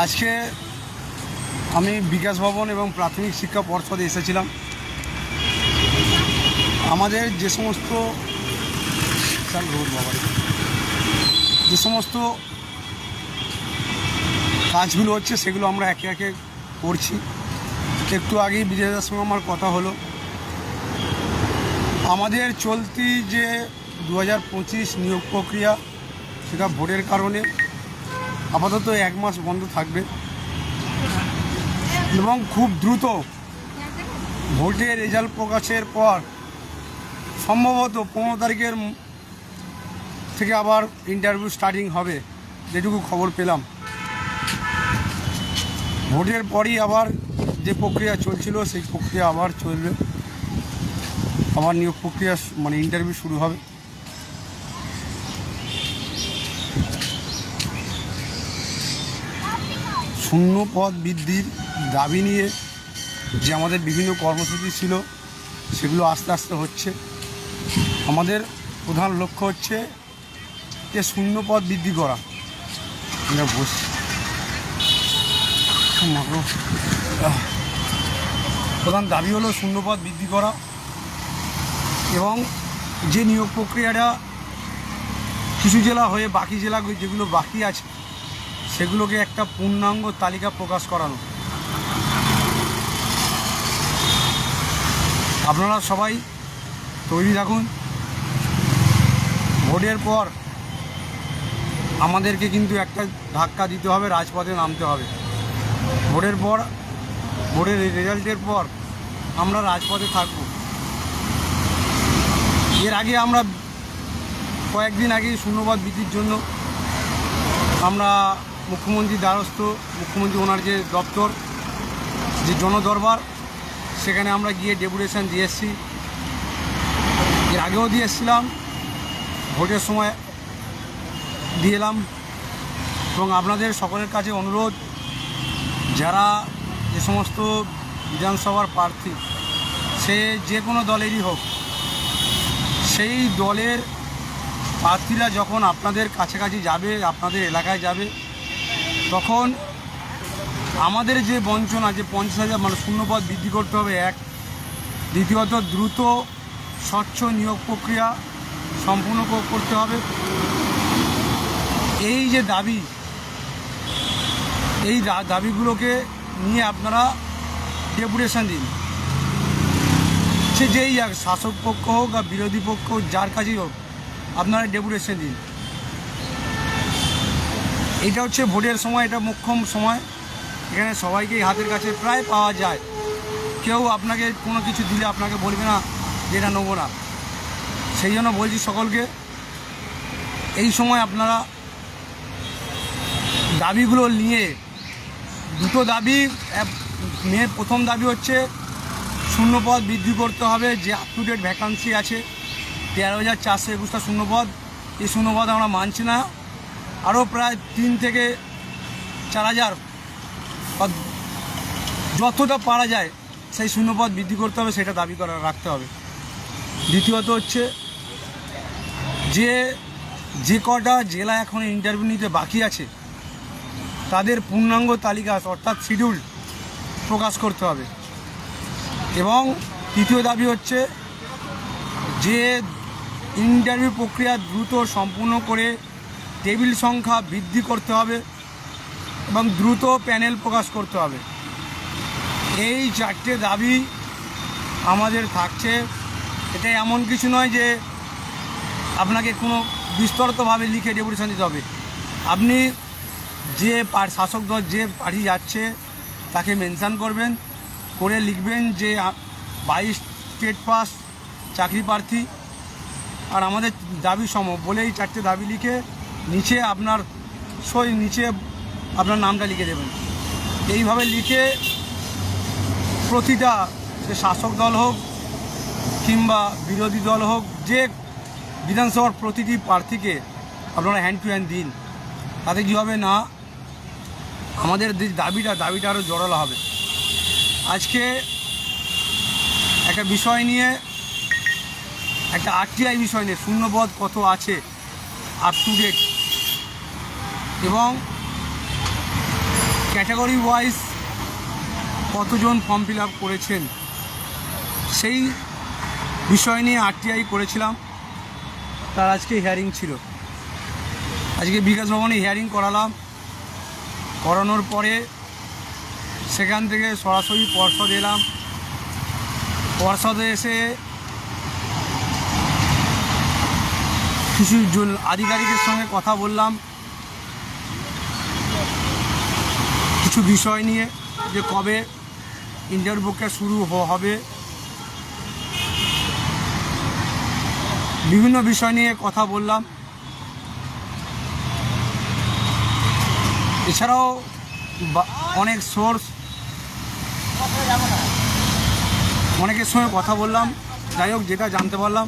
আজকে আমি বিকাশ ভবন এবং প্রাথমিক শিক্ষা পর্ষদে এসেছিলাম। আমাদের যে সমস্ত কাজগুলো হচ্ছে সেগুলো আমরা একে একে করছি। একটু আগেই বিজয়দার সঙ্গে আমার কথা হলো। আমাদের চলতি যে 2025 নিয়োগ প্রক্রিয়া, সেটা ভোটের কারণে আপাতত 1 মাস বন্ধ থাকবে এবং খুব দ্রুত ভোটের রেজাল্ট প্রকাশের পর সম্ভবত 15 তারিখের থেকে আবার ইন্টারভিউ স্টার্টিং হবে, যেটুকু খবর পেলাম। ভোটের পরই আবার যে প্রক্রিয়া চলছিল সেই প্রক্রিয়া আবার চলবে, আবার নিয়োগ প্রক্রিয়া মানে ইন্টারভিউ শুরু হবে। শূন্য পদ বৃদ্ধির দাবি নিয়ে যে আমাদের বিভিন্ন কর্মসূচি ছিল সেগুলো আস্তে আস্তে হচ্ছে। আমাদের প্রধান লক্ষ্য হচ্ছে যে শূন্য পদ বৃদ্ধি করা। প্রধান দাবি হলো শূন্য পদ বৃদ্ধি করা এবং যে নিয়োগ প্রক্রিয়াটা কিছু জেলা হয়ে বাকি জেলা যেগুলো বাকি আছে সেগুলোকে একটা পূর্ণাঙ্গ তালিকা প্রকাশ করানো। আপনারা সবাই তৈরি থাকুন। ভোটের পর আমাদেরকে কিন্তু একটা ধাক্কা দিতে হবে, রাজপথে নামতে হবে। ভোটের পর, ভোটের রেজাল্টের পর আমরা রাজপথে থাকব। এর আগে আমরা কয়েকদিন আগে শূন্যপদ বৃদ্ধির জন্য আমরা মুখ্যমন্ত্রীর দ্বারস্থ, মুখ্যমন্ত্রী ওনার যে দপ্তর, যে জনদরবার, সেখানে আমরা গিয়ে ডেপুটেশন দিয়ে এসেছি। এর আগেও দিয়ে এসেছিলাম, ভোটের সময় দিয়ে এলাম। এবং আপনাদের সকলের কাছে অনুরোধ, যারা যে সমস্ত বিধানসভার প্রার্থী, সে যে কোনো দলেরই হোক, সেই দলের প্রার্থীরা যখন আপনাদের কাছাকাছি যাবে, আপনাদের এলাকায় যাবে, তখন আমাদের যে বঞ্চনা, যে 50,000 মানে শূন্যপদ বৃদ্ধি করতে হবে এক, দ্বিতীয়ত দ্রুত স্বচ্ছ নিয়োগ প্রক্রিয়া সম্পূর্ণ করতে হবে। এই যে দাবি, এই দাবিগুলোকে নিয়ে আপনারা ডেপুটেশন দিন। সে যেই শাসক পক্ষ হোক বা বিরোধী পক্ষ, যার কাছেই হোক, আপনারা ডেপুটেশন দিন। এটা হচ্ছে ভোটের সময়, এটা মোক্ষম সময়। এখানে সবাইকেই হাতের কাছে প্রায় পাওয়া যায়। কেউ আপনাকে কোনো কিছু দিলে আপনাকে বলবে না যে এটা নেবো না। সেই জন্য বলছি সকলকে, এই সময় আপনারা দাবিগুলো নিয়ে, দুটো দাবি, প্রথম দাবি হচ্ছে শূন্যপদ বৃদ্ধি করতে হবে। যে আপ টু ডেট ভ্যাকান্সি আছে 13,421টা শূন্যপদ, এই শূন্যপদ আমরা মানছি না। আরও প্রায় 3 থেকে 4,000 যতটা পারা যায় সেই শূন্যপদ বৃদ্ধি করতে হবে, সেটা দাবি রাখতে হবে। দ্বিতীয়ত হচ্ছে যে কটা জেলা এখন ইন্টারভিউ নিতে বাকি আছে, তাদের পূর্ণাঙ্গ তালিকা অর্থাৎ শিডিউল প্রকাশ করতে হবে। এবং তৃতীয় দাবি হচ্ছে যে ইন্টারভিউ প্রক্রিয়া দ্রুত সম্পূর্ণ করে টেবিল সংখ্যা বৃদ্ধি করতে হবে এবং দ্রুত প্যানেল প্রকাশ করতে হবে। এই 4টে দাবি আমাদের থাকছে। এটা এমন কিছু নয় যে আপনাকে কোনো বিস্তৃতভাবে লিখে ডেপুটেশন দিতে হবে। আপনি যে শাসক দল, যে পার্টি যাচ্ছে, তাকে মেনশান করবেন, করে লিখবেন যে 22 স্টেট পাস চাকরি প্রার্থী আর আমাদের দাবি সম বলেই 4টে দাবি লিখে নিচে আপনার নিচে আপনার নামটা লিখে দেবেন। এইভাবে লিখে প্রতিটা, সে শাসক দল হোক কিংবা বিরোধী দল হোক, যে বিধানসভার প্রতিটি প্রার্থীকে আপনারা হ্যান্ড টু হ্যান্ড দিন। তাতে কী হবে না, আমাদের দাবিটা আরও জোরালো হবে। আজকে একটা বিষয় নিয়ে, একটা আরটিআই বিষয় নিয়ে, শূন্যপদ কত আছে আপ টু ডেট, এবং ক্যাটাগরি ওয়াইজ কতজন ফর্ম ফিল আপ করেছেন সেই বিষয় নিয়ে আরটিআই করেছিলাম। তার আজকে হিয়ারিং ছিল, আজকে বিকাশ ভবনে হিয়ারিং করালাম। করানোর পরে সেখান থেকে সরাসরি পর্ষদ এলাম। পর্ষদে এসে কিছু আধিকারিকের সঙ্গে কথা বললাম কিছু বিষয় নিয়ে, যে কবে ইন্টারভিউ প্রক্রিয়া শুরু হবে, বিভিন্ন বিষয় নিয়ে কথা বললাম। এছাড়াও অনেক সোর্স, অনেকের সঙ্গে কথা বললাম। যাই হোক, যেটা জানতে পারলাম,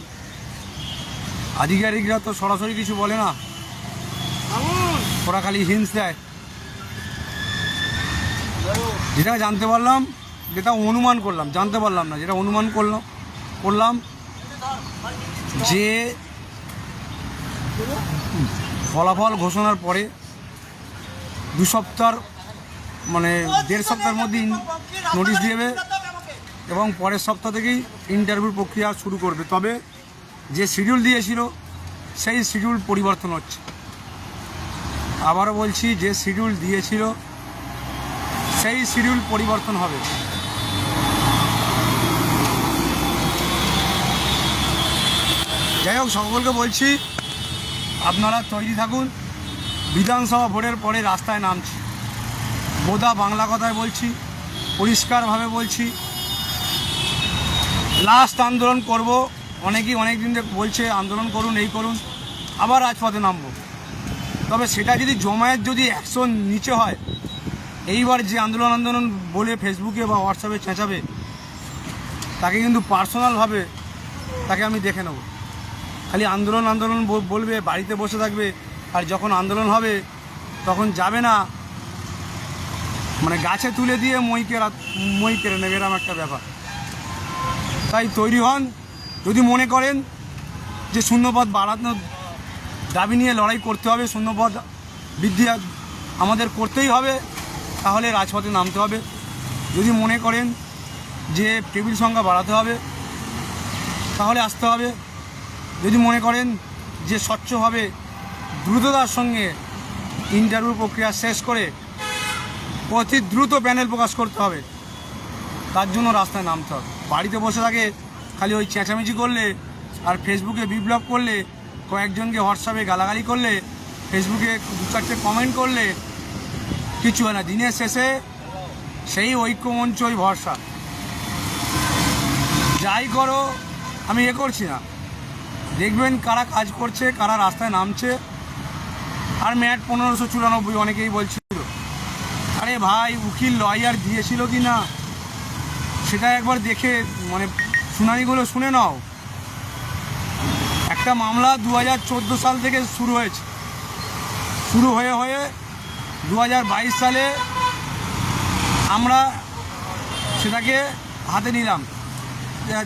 আধিকারিকরা তো সরাসরি কিছু বলে না, ওরা খালি হিন্টস দেয়। যেটা জানতে পারলাম, যেটা অনুমান করলাম, জানতে পারলাম না, যেটা অনুমান করলাম যে ফলাফল ঘোষণার পরে 2 সপ্তাহ মানে 1.5 সপ্তাহের মধ্যে নোটিশ দেবে এবং পরের সপ্তাহ থেকেই ইন্টারভিউ প্রক্রিয়া শুরু করবে। তবে যে শিডিউল দিয়েছিল সেই শিডিউল পরিবর্তন হচ্ছে। আবারও বলছি, যে শিডিউল দিয়েছিল সেই শিডিউল পরিবর্তন হবে। যাই হোক, সকলকে বলছি আপনারা তৈরি থাকুন। বিধানসভা ভোটের পরে রাস্তায় নামছি, বোধা বাংলা কথায় বলছি, পরিষ্কারভাবে বলছি, লাস্ট আন্দোলন করব। অনেকেই অনেক দিন থেকে বলছে আন্দোলন করুন, এই করুন, আবার রাজপথে নামবো। তবে সেটা যদি জমায়েত যদি 100 নিচে হয়, এইবার যে আন্দোলন বলে ফেসবুকে বা হোয়াটসঅ্যাপে চেঁচাবে, তাকে কিন্তু পার্সোনালভাবে তাকে আমি দেখে নেব। খালি আন্দোলন বলবে, বাড়িতে বসে থাকবে, আর যখন আন্দোলন হবে তখন যাবে না, মানে গাছে তুলে দিয়ে মই কেড়ে নেবে, এরকম একটা ব্যাপার। তাই তৈরি হন। যদি মনে করেন যে শূন্যপদ বাড়ানোর দাবি নিয়ে লড়াই করতে হবে, শূন্যপদ বৃদ্ধি আমাদের করতেই হবে, তাহলে রাজপথে নামতে হবে। যদি মনে করেন যে টেবিল সংখ্যা বাড়াতে হবে, তাহলে আসতে হবে। যদি মনে করেন যে স্বচ্ছভাবে দ্রুততার সঙ্গে ইন্টারভিউ প্রক্রিয়া শেষ করে অতি দ্রুত প্যানেল প্রকাশ করতে হবে, তার জন্য রাস্তায় নামতে হবে। বাড়িতে বসে থাকে খালি ওই চেঁচামেচি করলে আর ফেসবুকে বিপ্লব করলে, কয়েকজনকে হোয়াটসঅ্যাপে গালাগালি করলে, ফেসবুকে 2-4টে কমেন্ট করলে কিছু হয় না। দিনের শেষে সেই ঐক্যমঞ্চই ভরসা। যাই করো, আমি করছি না, দেখবেন কারা কাজ করছে, কারা রাস্তায় নামছে। আর ম্যাট 1594 অনেকেই বলছিল, আরে ভাই উকিল লয়ার দিয়েছিল কি না সেটা একবার দেখে মানে শুনানিগুলো শুনে নাও। একটা মামলা 2014 সাল থেকে শুরু হয়েছে, শুরু হয়ে 2022 সালে আমরা সেটাকে হাতে নিলাম।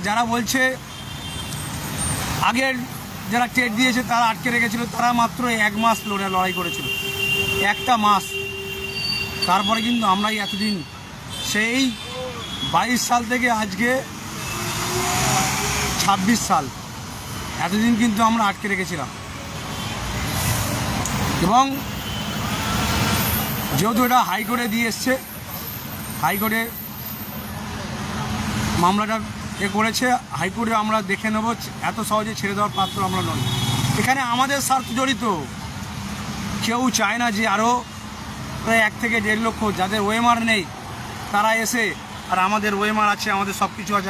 যারা বলছে আগের যারা টেট দিয়েছে তারা আটকে রেখেছিল, তারা মাত্র 1 মাস লড়াই করেছিল, একটা মাস। তারপরে কিন্তু আমরাই এতদিন, সেই 22 সাল থেকে আজকে 26 সাল, এতদিন কিন্তু আমরা আটকে রেখেছিলাম। এবং যেহেতু এটা হাইকোর্টে দিয়ে এসছে, হাইকোর্টে মামলাটা করেছে, হাইকোর্টে আমরা দেখে নেব। এত সহজে ছেড়ে দেওয়ার পাত্র আমরা নই। এখানে আমাদের স্বার্থ জড়িত। কেউ চায় না যে আরও প্রায় 1 থেকে 1.5 লক্ষ যাদের ওএমআর নেই তারা এসে, আর আমাদের ওএমআর আছে, আমাদের সব কিছু আছে,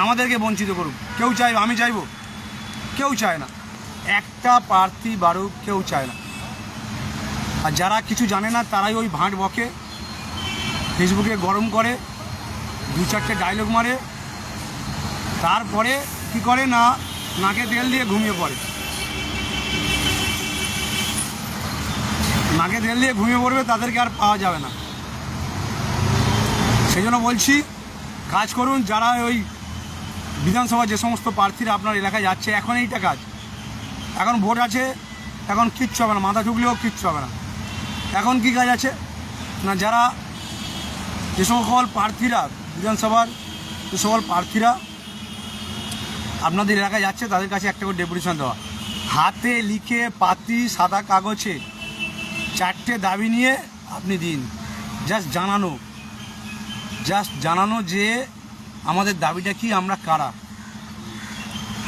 আমাদেরকে বঞ্চিত করুক। কেউ চাইবে? আমি চাইব? কেউ চায় না। একটা প্রার্থী বাড়ুক, কেউ চায় না। আর যারা কিছু জানে না তারাই ওই ভাঁট বকে, ফেসবুকে গরম করে, 2-4টে ডায়লগ মারে, তারপরে কি করে না, নাকে তেল দিয়ে ঘুমিয়ে পড়ে। নাকে তেল দিয়ে ঘুমিয়ে পড়বে, তাদেরকে আর পাওয়া যাবে না। সেই জন্য বলছি, কাজ করুন। যারা ওই বিধানসভা যে সমস্ত প্রার্থীরা আপনার এলাকায় যাচ্ছে, এখন এইটা কাজ, এখন ভোট আছে, এখন কিচ্ছু হবে না, মাথা ঢুকলেও কিচ্ছু হবে না। এখন কি কাজ আছে? না যারা যে সকল প্রার্থীরা বিধানসভার যে সকল প্রার্থীরা আপনাদের এলাকায় যাচ্ছে তাদের কাছে একটা করে ডেপুটেশন দেওয়া, হাতে লিখে পাতি সাদা কাগজে 4টে দাবি নিয়ে আপনি দিন। জাস্ট জানানো যে আমাদের দাবিটা কি, আমরা কারা,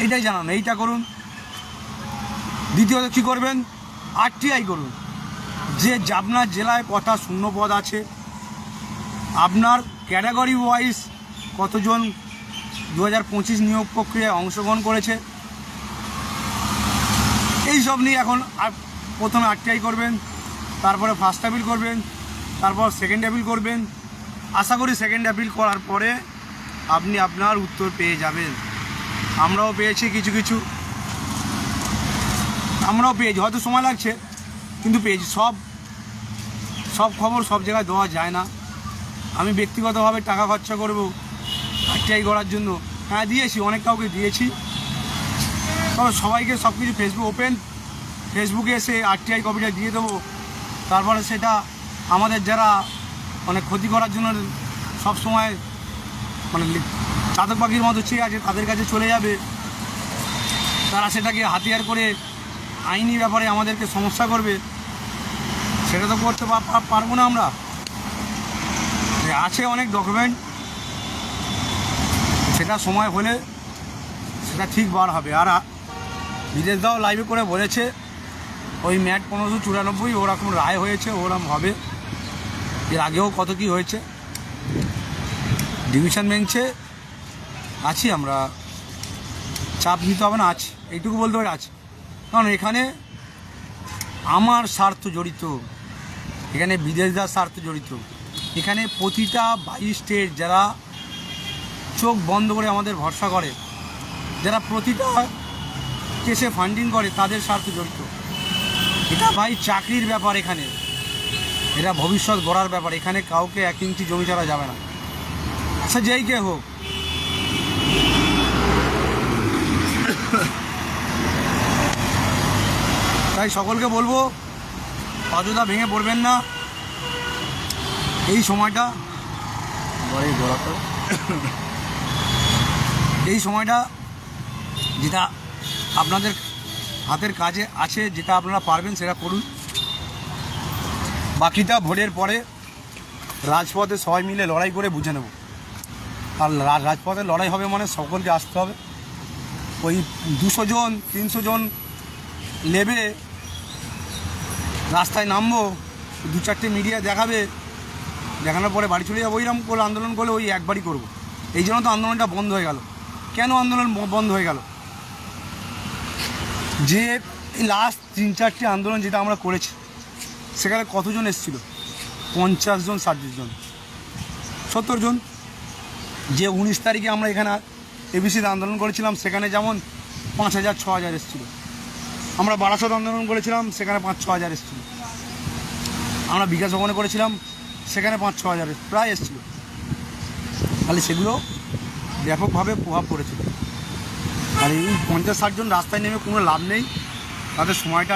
এইটাই জানানো, এইটা করুন। দ্বিতীয়ত কী করবেন, RTI করুন। যে আপনার জেলায় কটা শূন্য পদ আছে, আপনার ক্যাটাগরি ওয়াইজ কতজন 2025 নিয়োগ প্রক্রিয়ায় অংশগ্রহণ করেছে, এই সব নিয়ে এখন প্রথমে RTI করবেন, তারপরে ফার্স্ট অ্যাপিল করবেন, তারপর সেকেন্ড অ্যাপিল করবেন। আশা করি সেকেন্ড অ্যাপিল করার পরে আপনি আপনার উত্তর পেয়ে যাবেন। আমরাও পেয়েছি কিছু, হয়তো সময় লাগছে কিন্তু পেয়েছি। সব খবর সব জায়গায় দেওয়া যায় না। আমি ব্যক্তিগতভাবে টাকা খরচা করব RTI করার জন্য, হ্যাঁ দিয়েছি, অনেক কাউকে দিয়েছি, তবে সবাইকে সব কিছু ফেসবুকে এসে RTI কপিটা দিয়ে দেবো। তারপরে সেটা আমাদের যারা মানে ক্ষতি করার জন্য সব সময় মানে চাতক পাখির মতো চেয়ে আছে তাদের কাছে চলে যাবে, তারা সেটাকে হাতিয়ার করে আইনি ব্যাপারে আমাদেরকে সমস্যা করবে, সেটা তো করতে পারবো না আমরা। আছে অনেক ডকুমেন্ট, সেটা সময় হলে সেটা ঠিক বার হবে। আর বিদেশ দাও লাইভে করে বলেছে ওই ম্যাট 1594 ওরকম রায় হয়েছে, ওরকম হবে। এর আগেও কত কি হয়েছে, ডিভিশন বেঞ্চে আছি আমরা, চাপ নিতে হবে না, আছি, এইটুকু বলতে পারি আছি। কারণ এখানে আমার স্বার্থ জড়িত, এখানে বিদেশদার স্বার্থ জড়িত, এখানে প্রতিটা 22 স্টেট যারা চোখ বন্ধ করে আমাদের ভরসা করে, যারা প্রতিটা কেসে ফান্ডিং করে, তাদের স্বার্থ জড়িত। এটা ভাই চাকরির ব্যাপার, এখানে এটা ভবিষ্যৎ গড়ার ব্যাপার। এখানে কাউকে 1 ইঞ্চি জমি ছাড়া যাবে না, আচ্ছা যেই কে হোক। তাই সকলকে বলবো অযথা ভেঙে পড়বেন না। এই সময়টা যেটা আপনাদের হাতের কাজে আছে, যেটা আপনারা পারবেন সেটা করুন। বাকিটা ভোটের পরে রাজপথে সবাই মিলে লড়াই করে বুঝে নেব। আর রাজপথে লড়াই হবে মানে সকলকে আসতে হবে। ওই 200 জন 300 জন নেবে, রাস্তায় নামবো, 2-4টে মিডিয়া দেখাবে, দেখানোর পরে বাড়ি চলে যাবো, ওইরকম করে আন্দোলন করলে ওই একবারই করব। এই জন্য তো আন্দোলনটা বন্ধ হয়ে গেল। কেন আন্দোলন বন্ধ হয়ে গেল? যে লাস্ট 3-4টে আন্দোলন যেটা আমরা করেছি সেখানে কতজন এসেছিল? 50 জন, 60 জন, 70 জন। যে 19 তারিখে আমরা এখানে এবিসিতে আন্দোলন করেছিলাম সেখানে যেমন 5000-6000 এসেছিল। আমরা বারাসত আন্দোলন করেছিলাম সেখানে 5-6 হাজার এসেছিল। আমরা বিকাশ ভবনে করেছিলাম সেখানে 5-6 হাজার প্রায় এসেছিল। তাহলে সেগুলো ব্যাপকভাবে প্রভাব পড়েছিল। আর এই 50-60 জন রাস্তায় নেমে কোনো লাভ নেই, তাদের সময়টা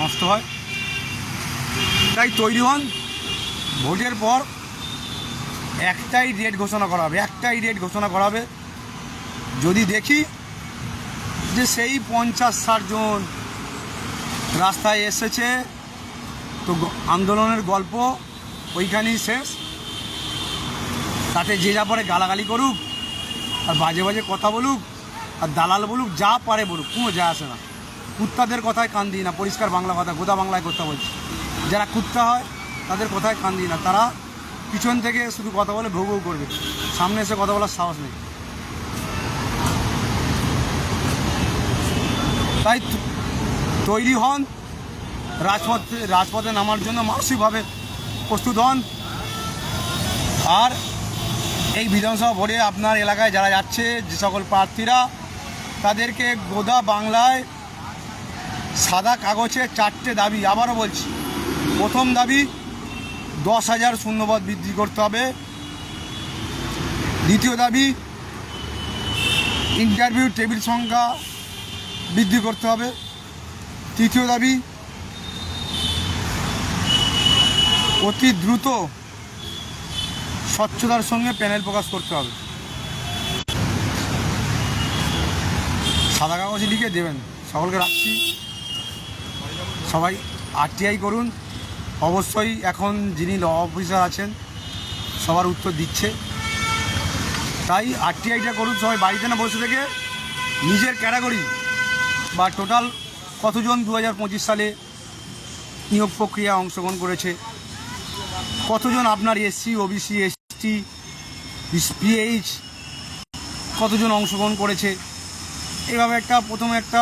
নষ্ট হয়। তাই তৈরি হন, ভোটের পর একটাই ডেট ঘোষণা করা হবে, যদি দেখি যে সেই 50-60 জন রাস্তায় এসেছে তো আন্দোলনের গল্প ওইখানেই শেষ। তাতে যে যা পারে গালাগালি করুক আর বাজে বাজে কথা বলুক আর দালাল বলুক, যা পারে বলুক, কোনো যায় আসে না। কুত্তাদের কথায় কান দিই না, পরিষ্কার বাংলা কথা, গোদা বাংলায় কথা বলছি। যারা কুত্তা হয় তাদের কথায় কান দিই না, তারা পিছন থেকে শুধু কথা বলে ভৌ ভৌ করবে, সামনে এসে কথা বলার সাহস নেই। তাই তৈরি হন, রাজপথে নামার জন্য মানসিকভাবে প্রস্তুত হন। আর এই বিধানসভা ভোটে আপনার এলাকায় যারা যাচ্ছে, যে সকল প্রার্থীরা, তাদেরকে গোদা বাংলায় সাদা কাগজে 4টে দাবি, আবারও বলছি, প্রথম দাবি 10,000 শূন্যপদ বৃদ্ধি করতে হবে। দ্বিতীয় দাবি ইন্টারভিউ টেবিল সংখ্যা বৃদ্ধি করতে হবে। তৃতীয় দাবি অতি দ্রুত স্বচ্ছতার সঙ্গে প্যানেল প্রকাশ করতে হবে। সাদা কাগজে লিখে দেবেন। সকলকে রাখছি, সবাই আরটিআই করুন। অবশ্যই এখন যিনি ল অফিসার আছেন সবার উত্তর দিচ্ছে, তাই আরটিআইটা করুন সবাই বাড়িতে না বসে থেকে। নিজের ক্যাটাগরি বা টোটাল কতজন 2025 সালে নিয়োগ প্রক্রিয়া অংশগ্রহণ করেছে, কতজন আপনার এসসি, ওবিসি, এসটি, পিএইচ কতজন অংশগ্রহণ করেছে, এভাবে প্রথমে একটা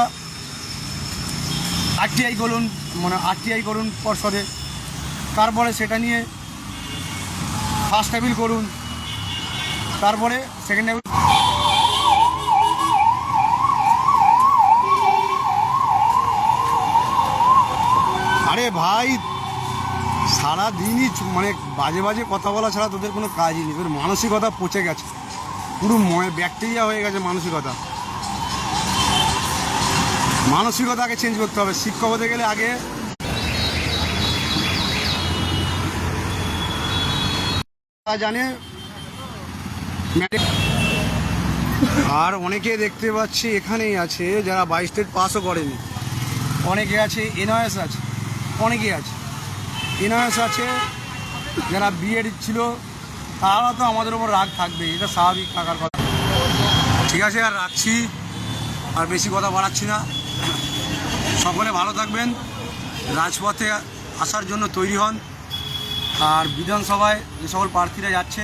আরটিআই করুন পর্ষদে। তারপরে সেটা নিয়ে ফার্স্ট অ্যাপিল করুন, তারপরে সেকেন্ড অ্যাপিল। আরে ভাই, সারাদিনই বাজে বাজে কথা বলা ছাড়া তোদের কোনো কাজই নেই। তোদের মানসিকতা পচে গেছে, পুরো ব্যাকটেরিয়া হয়ে গেছে মানসিকতাকে চেঞ্জ করতে হবে। শিক্ষক হতে গেলে আগে জানে। আর অনেকে দেখতে পাচ্ছি এখানেই আছে যারা 22 স্টেট পাসও করেনি, অনেকে আছে এনআইএস আছে, অনেকে আছে এনআইএস আছে যারা বিএড ছিল, তারা তো আমাদের ওপর রাগ থাকবে, এটা স্বাভাবিক থাকার কথা। ঠিক আছে, আর রাখছি, আর বেশি কথা বাড়াচ্ছি না। সকলে ভালো থাকবেন, রাজপথে আসার জন্য তৈরি হন। আর বিধানসভায় যে সকল প্রার্থীরা যাচ্ছে